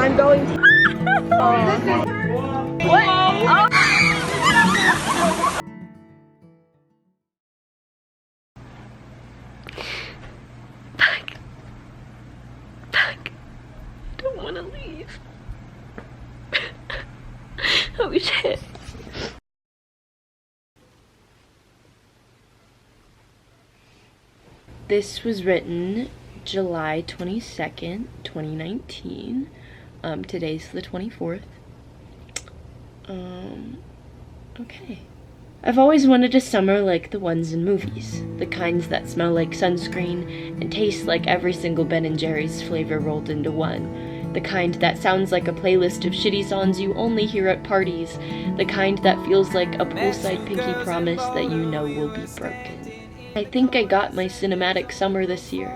I'm going to... What? Oh. Fuck. I don't want to leave. Oh shit. This was written July 22nd, 2019. Today's the 24th. Okay. I've always wanted a summer like the ones in movies. The kinds that smell like sunscreen and taste like every single Ben & Jerry's flavor rolled into one. The kind that sounds like a playlist of shitty songs you only hear at parties. The kind that feels like a poolside pinky promise that you know will be broken. I think I got my cinematic summer this year.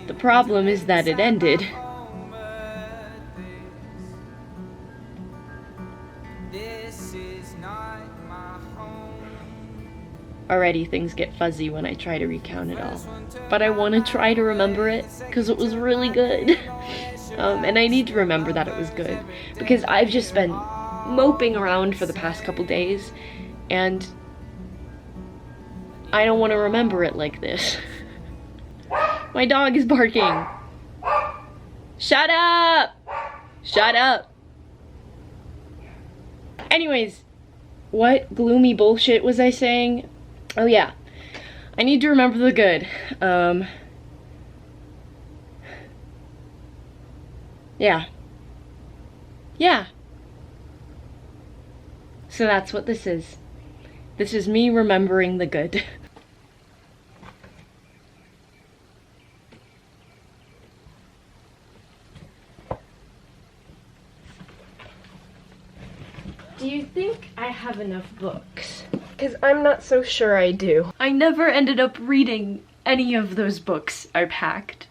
The problem is that it ended. Already things get fuzzy when I try to recount it all. But I want to try to remember it, because it was really good. And I need to remember that it was good, because I've just been moping around for the past couple days, and I don't want to remember it like this. My dog is barking. Shut up! Shut up! Anyways, what gloomy bullshit was I saying? Oh yeah, I need to remember the good. Yeah. Yeah. So that's what this is. This is me remembering the good. Do you think I have enough books? Because I'm not so sure I do. I never ended up reading any of those books I packed,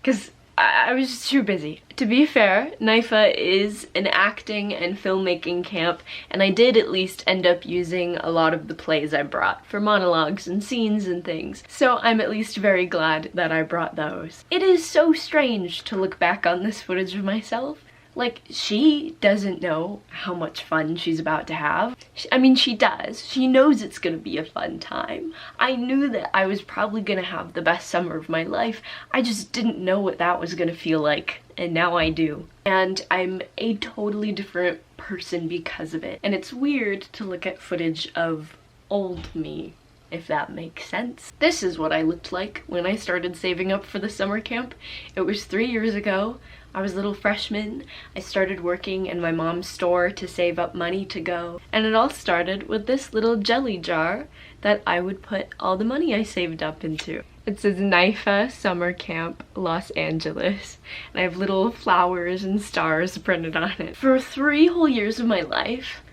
because I was just too busy. To be fair, NYFA is an acting and filmmaking camp, and I did at least end up using a lot of the plays I brought for monologues and scenes and things, so I'm at least very glad that I brought those. It is so strange to look back on this footage of myself. Like, she doesn't know how much fun she's about to have. I mean, she does. She knows it's gonna be a fun time. I knew that I was probably gonna have the best summer of my life. I just didn't know what that was gonna feel like, and now I do. And I'm a totally different person because of it. And it's weird to look at footage of old me, if that makes sense. This is what I looked like when I started saving up for the summer camp. It was 3 years ago. I was a little freshman. I started working in my mom's store to save up money to go. And it all started with this little jelly jar that I would put all the money I saved up into. It says NYFA Summer Camp Los Angeles. And I have little flowers and stars printed on it. For 3 whole years of my life,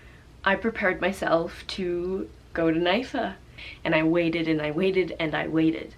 I prepared myself to go to NYFA. And I waited and I waited and I waited.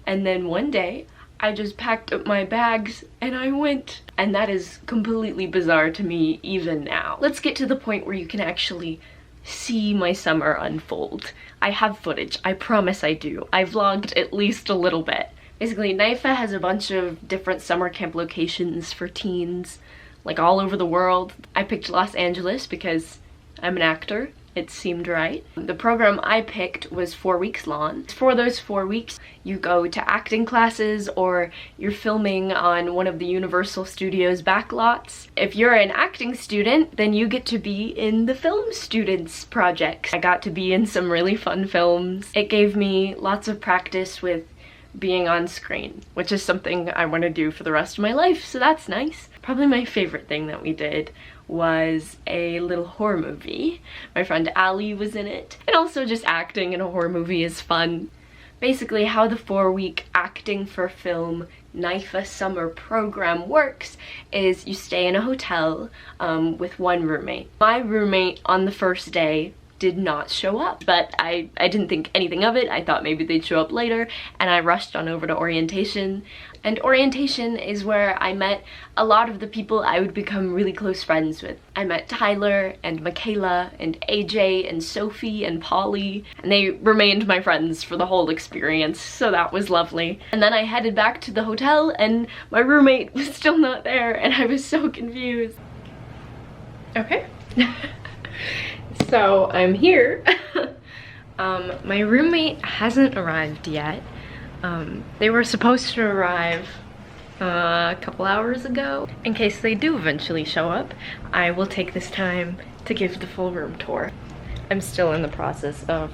And then one day, I just packed up my bags and I went. And that is completely bizarre to me even now. Let's get to the point where you can actually see my summer unfold. I have footage, I promise I do. I vlogged at least a little bit. Basically, NYFA has a bunch of different summer camp locations for teens, like all over the world. I picked Los Angeles because I'm an actor. It seemed right. The program I picked was 4 weeks long. For those 4 weeks, you go to acting classes or you're filming on one of the Universal Studios backlots. If you're an acting student, then you get to be in the film students projects. I got to be in some really fun films. It gave me lots of practice with being on screen, which is something I want to do for the rest of my life, so that's nice. Probably my favorite thing that we did was a little horror movie. My friend Allie was in it. And also just acting in a horror movie is fun. Basically how the 4-week acting for film NYFA summer program works is you stay in a hotel with one roommate. My roommate on the first day did not show up. But I didn't think anything of it. I thought maybe they'd show up later, and I rushed on over to orientation. And orientation is where I met a lot of the people I would become really close friends with. I met Tyler and Michaela and AJ and Sophie and Polly, and they remained my friends for the whole experience, so that was lovely. And then I headed back to the hotel and my roommate was still not there, and I was so confused. Okay. So I'm here. My roommate hasn't arrived yet. They were supposed to arrive a couple hours ago. In case they do eventually show up, I will take this time to give the full room tour. I'm still in the process of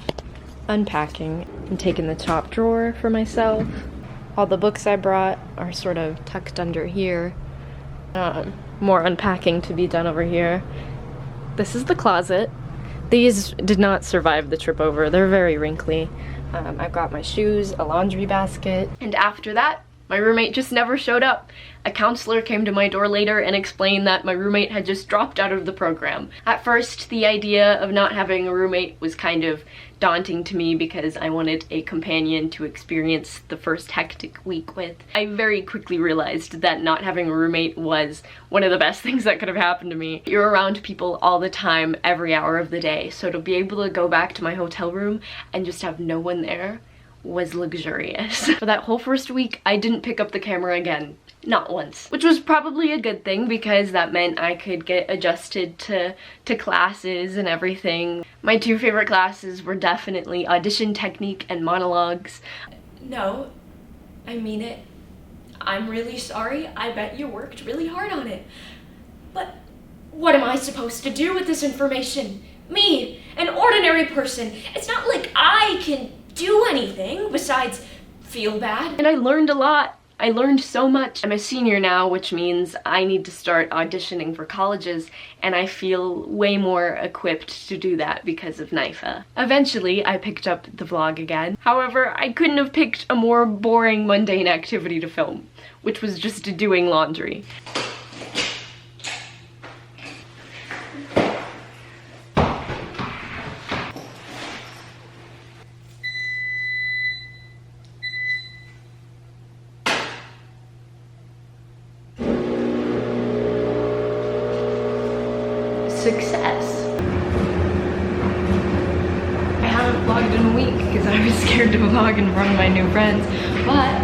unpacking and taking the top drawer for myself. All the books I brought are sort of tucked under here. More unpacking to be done over here. This is the closet. These did not survive the trip over. They're very wrinkly. I've got my shoes, a laundry basket, and after that, my roommate just never showed up. A counselor came to my door later and explained that my roommate had just dropped out of the program. At first, the idea of not having a roommate was kind of daunting to me because I wanted a companion to experience the first hectic week with. I very quickly realized that not having a roommate was one of the best things that could have happened to me. You're around people all the time, every hour of the day, so to be able to go back to my hotel room and just have no one there was luxurious. For that whole first week, I didn't pick up the camera again. Not once. Which was probably a good thing because that meant I could get adjusted to classes and everything. My two favorite classes were definitely audition technique and monologues. No, I mean it. I'm really sorry. I bet you worked really hard on it. But what am I supposed to do with this information? Me, an ordinary person. It's not like I can do anything besides feel bad. And I learned a lot. I learned so much. I'm a senior now, which means I need to start auditioning for colleges, and I feel way more equipped to do that because of NYFA. Eventually, I picked up the vlog again. However, I couldn't have picked a more boring, mundane activity to film, which was just doing laundry. Success. I haven't vlogged in a week because I was scared to vlog in front of my new friends, but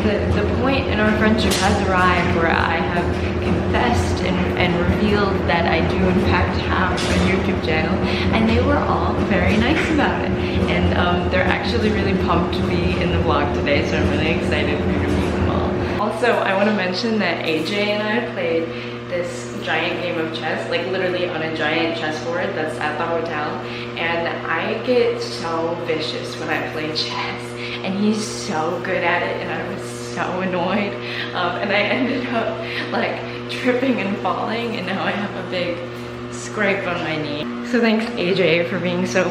the point in our friendship has arrived where I have confessed and revealed that I do in fact have a YouTube channel, and they were all very nice about it, and they're actually really pumped to be in the vlog today, so I'm really excited for you to meet them all. Also, I want to mention that AJ and I played this giant game of chess, like literally on a giant chessboard that's at the hotel, and I get so vicious when I play chess, and he's so good at it, and I was so annoyed, and I ended up like tripping and falling, and now I have a big scrape on my knee. So thanks AJ for being so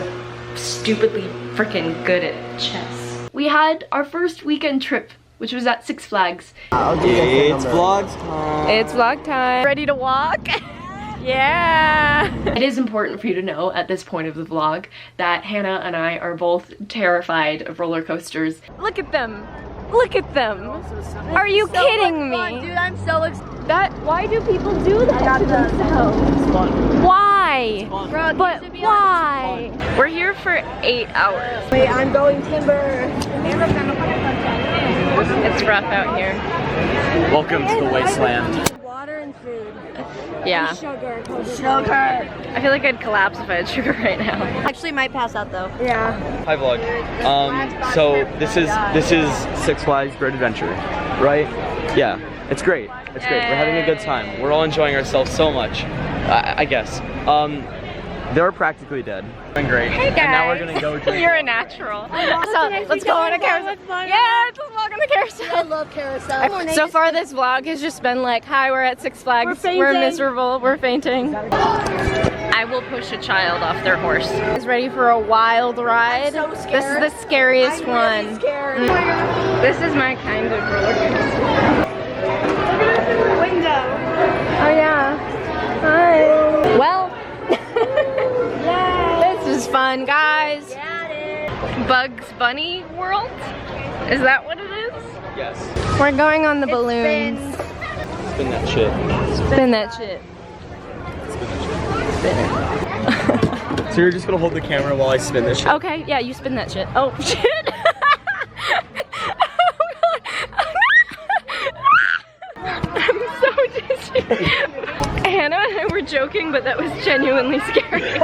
stupidly freaking good at chess. We had our first weekend trip, which was at Six Flags. It's vlog time. It's vlog time. Ready to walk? Yeah! It is important for you to know at this point of the vlog that Hannah and I are both terrified of roller coasters. Look at them! Look at them! Are you kidding me? Fun, dude, I'm so excited. Why do people do that to themselves? Why? But why? We're here for 8 hours. Wait, I'm going timber. It's rough out here. Welcome to the wasteland. Water and food. Yeah. Sugar. I feel like I'd collapse if I had sugar right now. Actually might pass out though. Yeah. Hi vlog. So this is Six Flags Great Adventure, right? Yeah. It's great. It's great. We're having a good time. We're all enjoying ourselves so much. I guess. They're practically dead. Doing great. Hey guys. And now we're gonna go drink. You're a natural. So let's go on a carousel. Yeah, let's vlog on the carousel. I love carousel. So far this vlog has just been like, hi, we're at Six Flags. We're miserable. We're fainting. I will push a child off their horse. Is ready for a wild ride. I'm so scared. This is the scariest I'm one. really scared. This is my kind of roller coaster. Look at this in the window. Oh yeah. Hi. Well, this is Bunny World? Is that what it is? Yes. We're going on the balloons. Spin that shit. Spin that shit. Spin it. So you're just gonna hold the camera while I spin this shit? Okay, yeah, you spin that shit. Oh, shit. I'm so dizzy. Hannah and I were joking, but that was genuinely scary.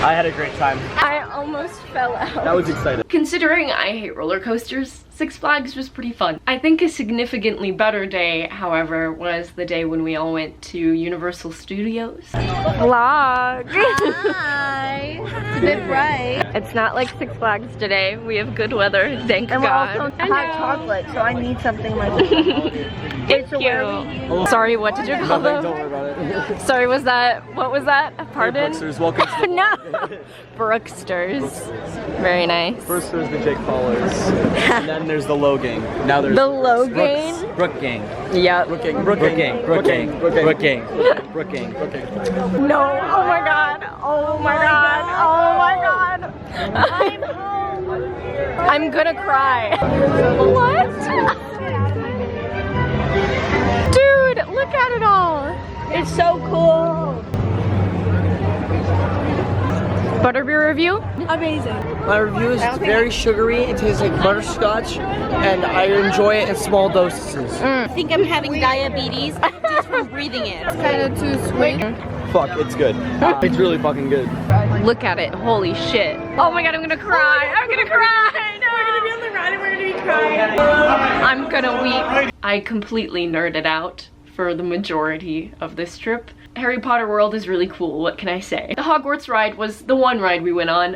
I had a great time. I almost fell out. That was exciting. Considering I hate roller coasters, Six Flags was pretty fun. I think a significantly better day, however, was the day when we all went to Universal Studios. Vlog! Hi! It's a bit bright. It's not like Six Flags today. We have good weather, thank And we're God. also hot chocolate, so I need something like that. It's cute. Sorry, what did you call them? Don't worry about it. Sorry, what was that? Pardon? Brooksters, welcome to the No! Brooksters. Very nice. First there's the Jake Paulers, and then there's the Low Gang. Now there's The Low Gang? Brook Gang. Yep. Brook Gang. Brook Gang. Brook Gang. Brook Gang. Brook Gang. Brook Gang. No, oh my God. Oh my God. Oh my God. I'm home. I'm gonna cry. What? Dude, look at it all. It's so cool. Butterbeer review? Amazing. My review is it's very sugary, it tastes like butterscotch, and I enjoy it in small doses. I think I'm having diabetes just from breathing it. It's kind of too sweet. Fuck, it's good. It's really fucking good. Look at it. Holy shit. Oh my God, I'm gonna cry. I'm gonna cry. No. We're gonna be on the ride and we're gonna be crying. I'm gonna weep. I completely nerded out for the majority of this trip. Harry Potter World is really cool, what can I say? The Hogwarts ride was the one ride we went on.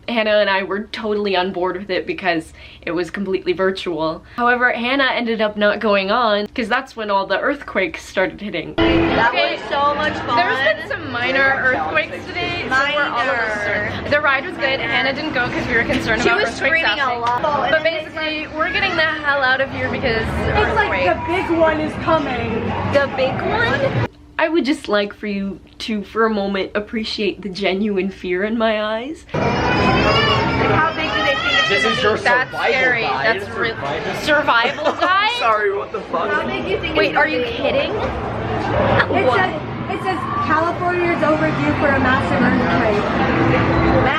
Hannah and I were totally on board with it because it was completely virtual. However, Hannah ended up not going on because that's when all the earthquakes started hitting. That was so much fun. There's been some minor earthquakes today, so we're all over. The ride was good. Hannah didn't go because we were concerned about earthquakes. She was screaming a lot. But basically, we're getting the hell out of here because It's like the big one is coming. The big one? I would just like for you to, for a moment, appreciate the genuine fear in my eyes. How big do they think it's This gonna is be? your That's survival scary. guide. That's real. Survival guide? Sorry, what the How fuck? big do you think Wait, it's are gonna you be? kidding? It says California is overdue for a massive earthquake.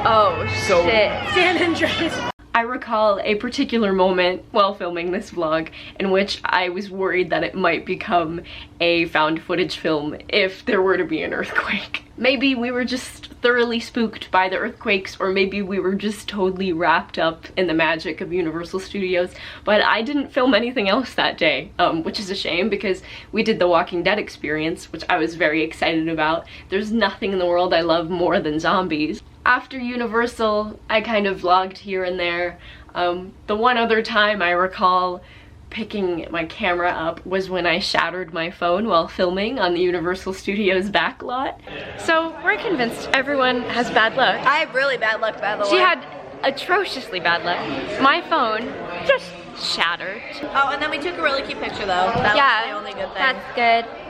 Oh, So- shit. San Andreas. I recall a particular moment while filming this vlog in which I was worried that it might become a found footage film if there were to be an earthquake. Maybe we were just thoroughly spooked by the earthquakes, or maybe we were just totally wrapped up in the magic of Universal Studios, but I didn't film anything else that day, which is a shame because we did the Walking Dead experience, which I was very excited about. There's nothing in the world I love more than zombies. After Universal, I kind of vlogged here and there. The one other time I recall picking my camera up was when I shattered my phone while filming on the Universal Studios backlot. So we're convinced everyone has bad luck. I have really bad luck, by the way. She had atrociously bad luck. My phone just shattered. Oh, and then we took a really cute picture, though. That was the only good thing. That's good.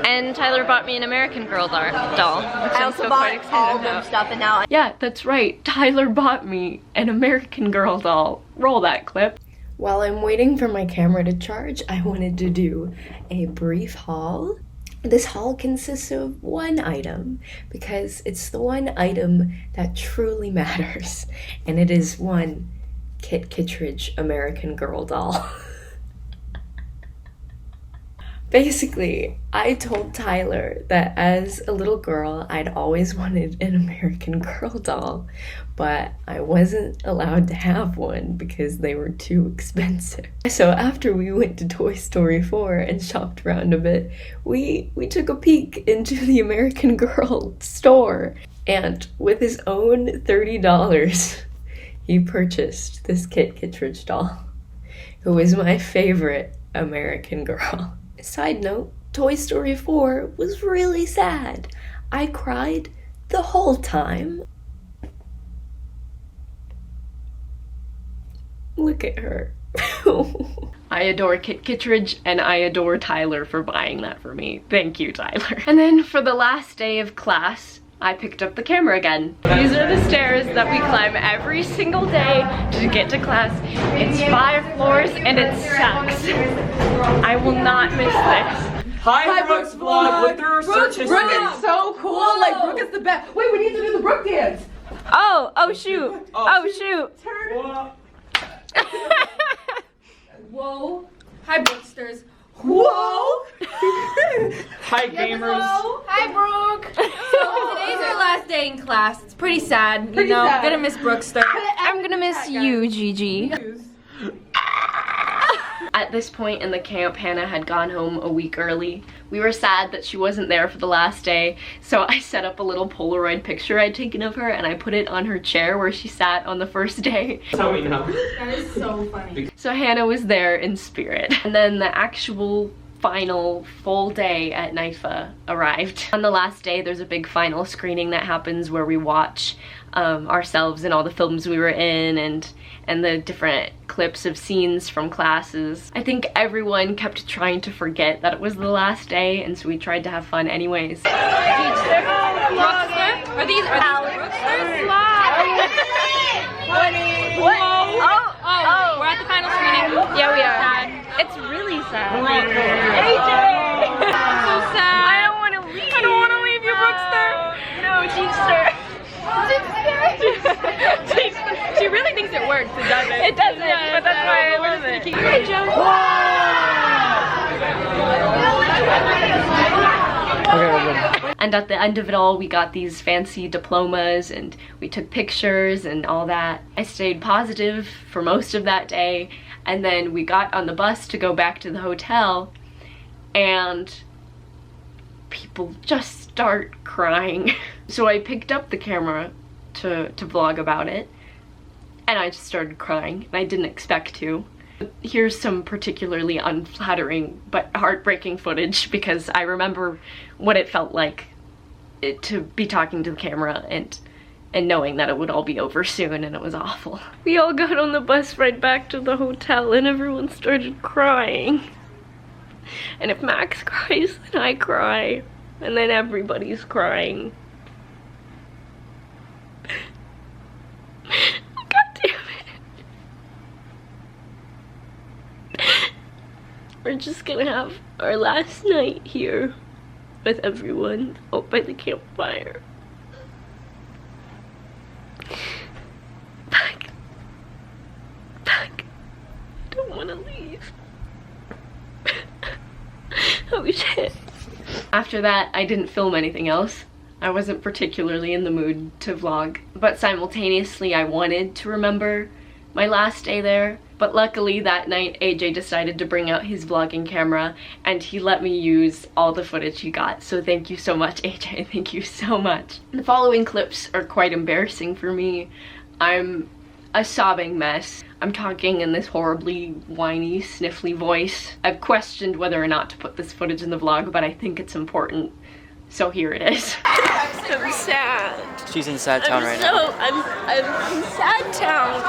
And Tyler bought me an American Girl doll, which I I'm also so bought quite excited all about. them stuff, and now Yeah, that's right. Tyler bought me an American Girl doll. Roll that clip. While I'm waiting for my camera to charge, I wanted to do a brief haul. This haul consists of one item because it's the one item that truly matters, and it is one Kit Kittredge American Girl doll. Basically, I told Tyler that as a little girl, I'd always wanted an American Girl doll, but I wasn't allowed to have one because they were too expensive. So after we went to Toy Story 4 and shopped around a bit, we took a peek into the American Girl store, and with his own $30, he purchased this Kit Kittredge doll, who is my favorite American Girl. Side note, Toy Story 4 was really sad. I cried the whole time. Look at her. I adore Kit Kittredge, and I adore Tyler for buying that for me. Thank you, Tyler. And then for the last day of class, I picked up the camera again. These are the stairs that we climb every single day to get to class. It's 5 floors and it sucks. I will not miss this. Hi Brooke's vlog. Look through her search history. Brooke is so cool. Like, Brooke is the best. Wait, we need to do the Brooke dance. Oh shoot. Oh shoot. Whoa. Hi, Brooksters. Whoa. Hi gamers. Hi, Brooke. So today's our last day in class. It's pretty sad, you know. sad. Gonna miss Brookster. I'm gonna miss you, Gigi. At this point in the camp, Hannah had gone home a week early. We were sad that she wasn't there for the last day, so I set up a little Polaroid picture I'd taken of her and I put it on her chair where she sat on the first day. That's how we know. That is so funny. So Hannah was there in spirit. And then the actual final full day at NYFA arrived. On the last day, there's a big final screening that happens where we watch ourselves and all the films we were in and the different clips of scenes from classes. I think everyone kept trying to forget that it was the last day, and so we tried to have fun anyways. Are these Brooksters? What? Oh, We're at the final screening. yeah, we are. Sad. It's really sad. AJ! I'm so sad. I don't want to leave. I don't want to leave you, Brookster. No, teacher. She really thinks it works. It doesn't. It doesn't, but that's why I love it. Hi, Joe. And at the end of it all, we got these fancy diplomas and we took pictures and all that. I stayed positive for most of that day, and then we got on the bus to go back to the hotel, and people just start crying. So I picked up the camera to vlog about it, and I just started crying, and I didn't expect to. Here's some particularly unflattering but heartbreaking footage because I remember what it felt like to be talking to the camera and knowing that it would all be over soon, and it was awful. We all got on the bus right back to the hotel and everyone started crying. And if Max cries, then I cry. And then everybody's crying. God damn it. We're just gonna have our last night here with everyone out by the campfire. Back. I don't want to leave. Oh shit. After that, I didn't film anything else. I wasn't particularly in the mood to vlog, but simultaneously I wanted to remember my last day there. But luckily that night AJ decided to bring out his vlogging camera and he let me use all the footage he got. So thank you so much, AJ, thank you so much. The following clips are quite embarrassing for me. I'm a sobbing mess. I'm talking in this horribly whiny, sniffly voice. I've questioned whether or not to put this footage in the vlog, but I think it's important. So here it is. I'm sad. She's in sad town right now. I'm in sad town.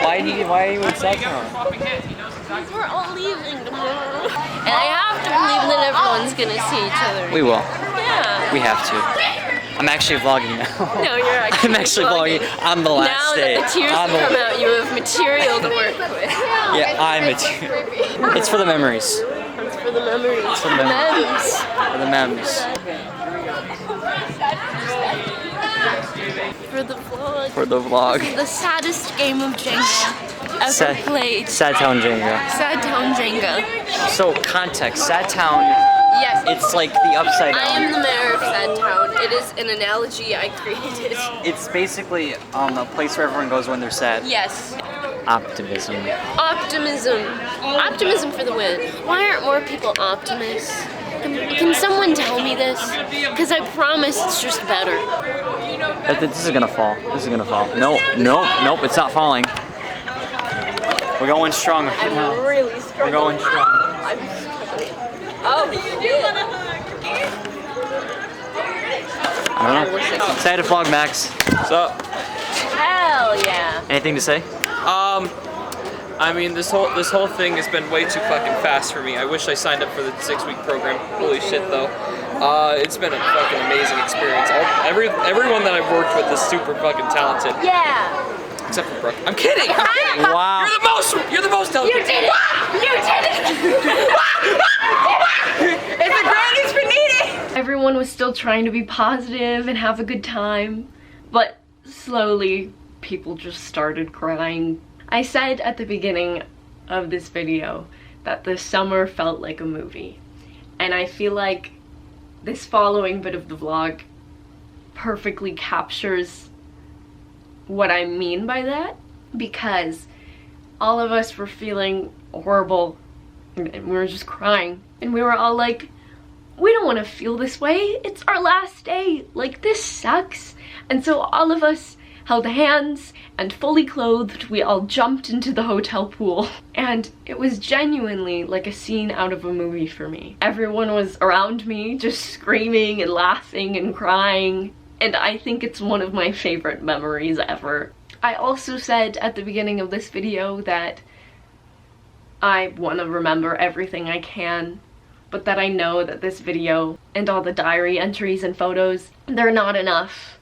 Why are you in sad town? Because we're all leaving tomorrow. And I have to believe that everyone's gonna see each other. We will. Yeah. We have to. I'm actually vlogging now. No, you're actually I'm actually vlogging on the last day. Now that the tears have come out, you have material to work with. Yeah, I'm material. It's for the memories. It's for the memories. For the memories. For the memories. For the vlog. For the vlog. The saddest game of Jenga ever played. Sad Town Jenga. Sad Town Jenga. So, context. Sad Town, Yes. it's like the upside down. I am the mayor of Sad Town. It is an analogy I created. It's basically a place where everyone goes when they're sad. Yes. Optimism. Optimism. Optimism for the win. Why aren't more people optimists? Can someone tell me this? Because I promise it's just better. This is gonna fall. This is gonna fall. No, nope, it's not falling. We're going strong right now. I'm really strong. We're going strong. Oh, I don't know. Excited to vlog, Max. What's up? hell yeah. Anything to say? I mean, this whole thing has been way too fucking fast for me. I wish I signed up for the 6-week program. Holy shit, though. It's been a fucking amazing experience. Everyone that I've worked with is super fucking talented. Yeah. Except for Brooke. I'm kidding! I'm kidding! Wow. You're the most talented! You did it! You did it! It's the greatest finite! Everyone was still trying to be positive and have a good time, but slowly people just started crying. I said at the beginning of this video that the summer felt like a movie, and I feel like this following bit of the vlog perfectly captures what I mean by that, because all of us were feeling horrible and we were just crying, and we were all like, we don't want to feel this way, it's our last day, like this sucks. And so all of us held hands, and fully clothed we all jumped into the hotel pool, and it was genuinely like a scene out of a movie for me. Everyone was around me just screaming and laughing and crying, and I think it's one of my favorite memories ever. I also said at the beginning of this video that I want to remember everything I can, but that I know that this video and all the diary entries and photos, they're not enough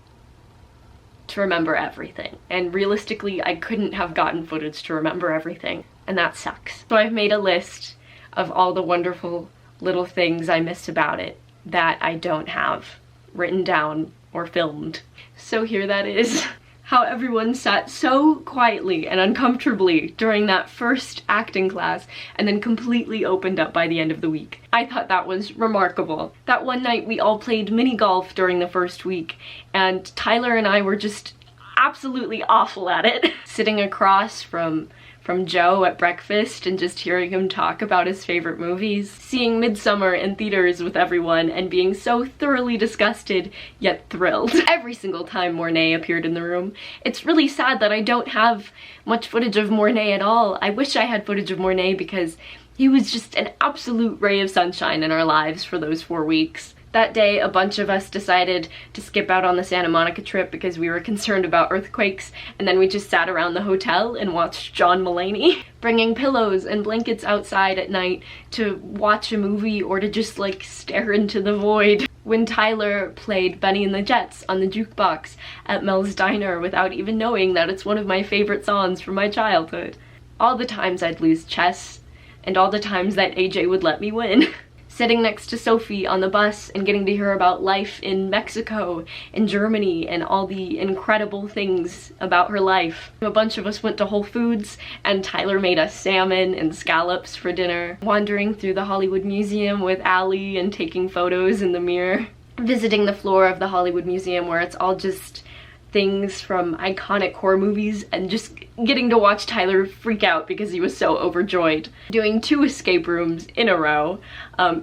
to remember everything. And realistically, I couldn't have gotten footage to remember everything, and that sucks. So I've made a list of all the wonderful little things I missed about it that I don't have written down or filmed. So here that is. How everyone sat so quietly and uncomfortably during that first acting class and then completely opened up by the end of the week. I thought that was remarkable. That one night we all played mini golf during the first week, and Tyler and I were just absolutely awful at it. Sitting across from Joe at breakfast and just hearing him talk about his favorite movies, seeing Midsummer in theaters with everyone and being so thoroughly disgusted yet thrilled every single time Mornay appeared in the room. It's really sad that I don't have much footage of Mornay at all. I wish I had footage of Mornay because he was just an absolute ray of sunshine in our lives for those 4 weeks. That day, a bunch of us decided to skip out on the Santa Monica trip because we were concerned about earthquakes, and then we just sat around the hotel and watched John Mulaney, bringing pillows and blankets outside at night to watch a movie or to just like stare into the void. When Tyler played Benny and the Jets on the jukebox at Mel's Diner without even knowing that it's one of my favorite songs from my childhood. All the times I'd lose chess, and all the times that AJ would let me win. Sitting next to Sophie on the bus and getting to hear about life in Mexico and Germany and all the incredible things about her life. A bunch of us went to Whole Foods and Tyler made us salmon and scallops for dinner. Wandering through the Hollywood Museum with Allie and taking photos in the mirror. Visiting the floor of the Hollywood Museum where it's all just things from iconic horror movies, and just getting to watch Tyler freak out because he was so overjoyed. Doing 2 escape rooms in a row,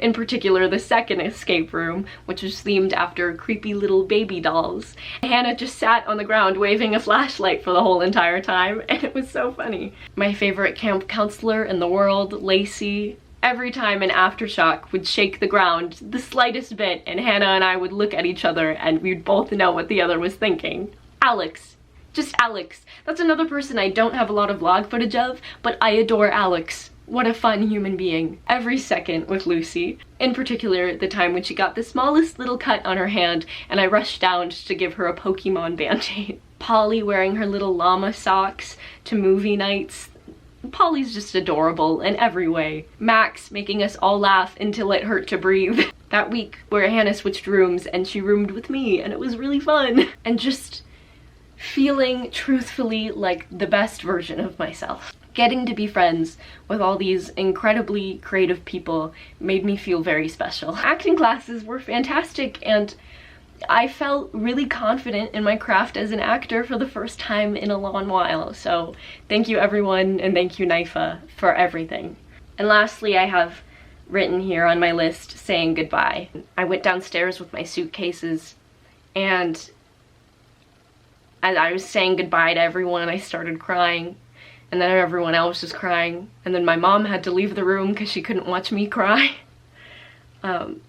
in particular the second escape room, which was themed after creepy little baby dolls. Hannah just sat on the ground waving a flashlight for the whole entire time, and it was so funny. My favorite camp counselor in the world, Lacey, every time an aftershock would shake the ground the slightest bit, and Hannah and I would look at each other and we'd both know what the other was thinking. Alex. Just Alex. That's another person I don't have a lot of vlog footage of, but I adore Alex. What a fun human being. Every second with Lucy. In particular, the time when she got the smallest little cut on her hand and I rushed down to give her a Pokemon band-aid. Polly wearing her little llama socks to movie nights. Polly's just adorable in every way. Max making us all laugh until it hurt to breathe. That week where Hannah switched rooms and she roomed with me and it was really fun. And just feeling truthfully like the best version of myself. Getting to be friends with all these incredibly creative people made me feel very special. Acting classes were fantastic, and I felt really confident in my craft as an actor for the first time in a long while. So thank you everyone, and thank you nyfa for everything. And lastly, I have written here on my list saying goodbye. I went downstairs with my suitcases, and as I was saying goodbye to everyone, I started crying, and then everyone else was crying, and then my mom had to leave the room because she couldn't watch me cry. And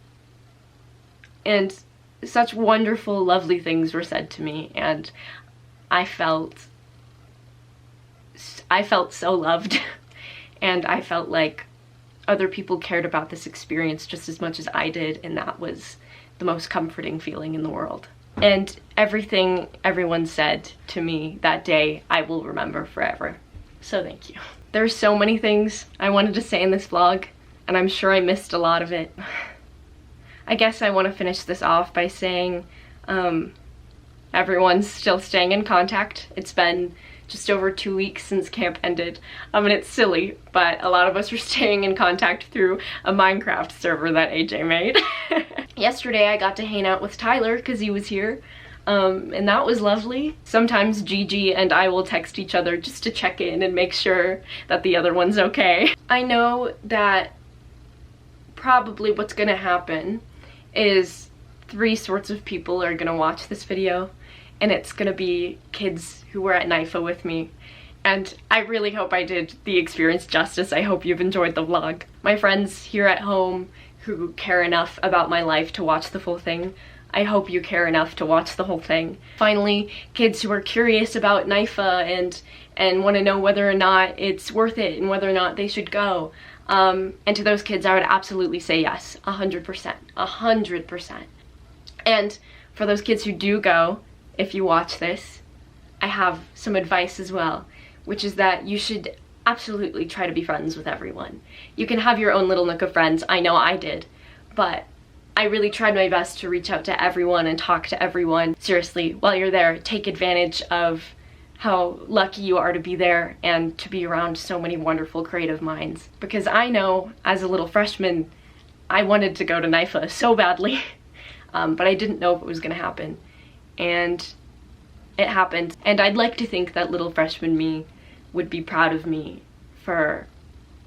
such wonderful, lovely things were said to me, and I felt so loved, and I felt like other people cared about this experience just as much as I did, and that was the most comforting feeling in the world. And everything everyone said to me that day, I will remember forever. So thank you. There's so many things I wanted to say in this vlog, and I'm sure I missed a lot of it. I guess I want to finish this off by saying everyone's still staying in contact. It's been just over 2 weeks since camp ended. And it's silly, but a lot of us are staying in contact through a Minecraft server that AJ made. Yesterday I got to hang out with Tyler because he was here, and that was lovely. Sometimes Gigi and I will text each other just to check in and make sure that the other one's okay. I know that probably what's gonna happen is 3 sorts of people are gonna watch this video, and it's gonna be kids who were at NYFA with me. And I really hope I did the experience justice. I hope you've enjoyed the vlog. My friends here at home who care enough about my life to watch the full thing, I hope you care enough to watch the whole thing. Finally, kids who are curious about NYFA and want to know whether or not it's worth it and whether or not they should go. And to those kids, I would absolutely say yes, 100%, 100%. And for those kids who do go, if you watch this, I have some advice as well, which is that you should absolutely try to be friends with everyone. You can have your own little nook of friends. I know I did, but I really tried my best to reach out to everyone and talk to everyone. Seriously, while you're there, take advantage of how lucky you are to be there and to be around so many wonderful creative minds. Because I know, as a little freshman, I wanted to go to NYFA so badly, but I didn't know if it was gonna happen. And it happened. And I'd like to think that little freshman me would be proud of me for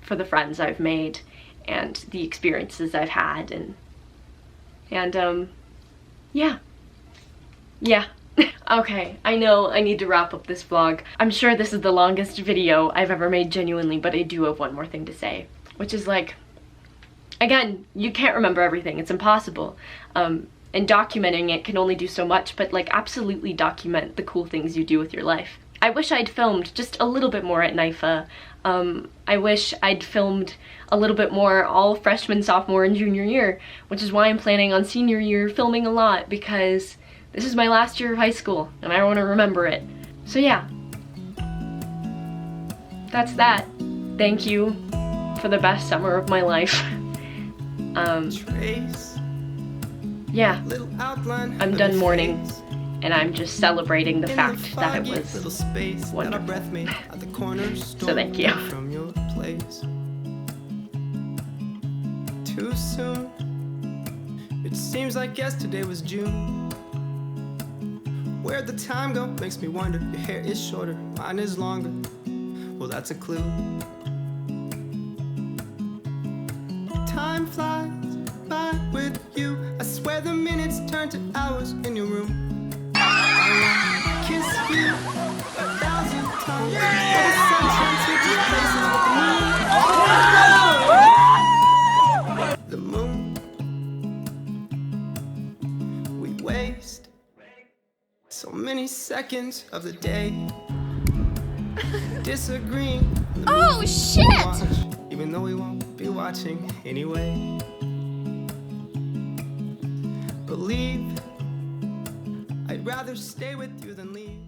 the friends I've made and the experiences I've had, and yeah. Okay, I know I need to wrap up this vlog. I'm sure this is the longest video I've ever made, genuinely, but I do have one more thing to say, which is like, again, you can't remember everything, it's impossible. And documenting it can only do so much, but like absolutely document the cool things you do with your life. I wish I'd filmed just a little bit more at NYFA. I wish I'd filmed a little bit more all freshman, sophomore, and junior year, which is why I'm planning on senior year filming a lot, because this is my last year of high school and I want to remember it. So yeah, that's that. Thank you for the best summer of my life. Yeah, I'm done mourning, and I'm just celebrating the fact that it was wonderful. So thank you. Too soon. It seems like yesterday was June. Where'd the time go? Makes me wonder. Your hair is shorter, mine is longer. Well, that's a clue. Time flies by with you. I swear the minutes turn to hours in your room. I kiss you 1,000 times. Yeah! The sunshine switches places with the moon. We waste so many seconds of the day disagreeing. Oh shit! Watch, even though we won't be watching anyway. Believe I'd rather stay with you than leave.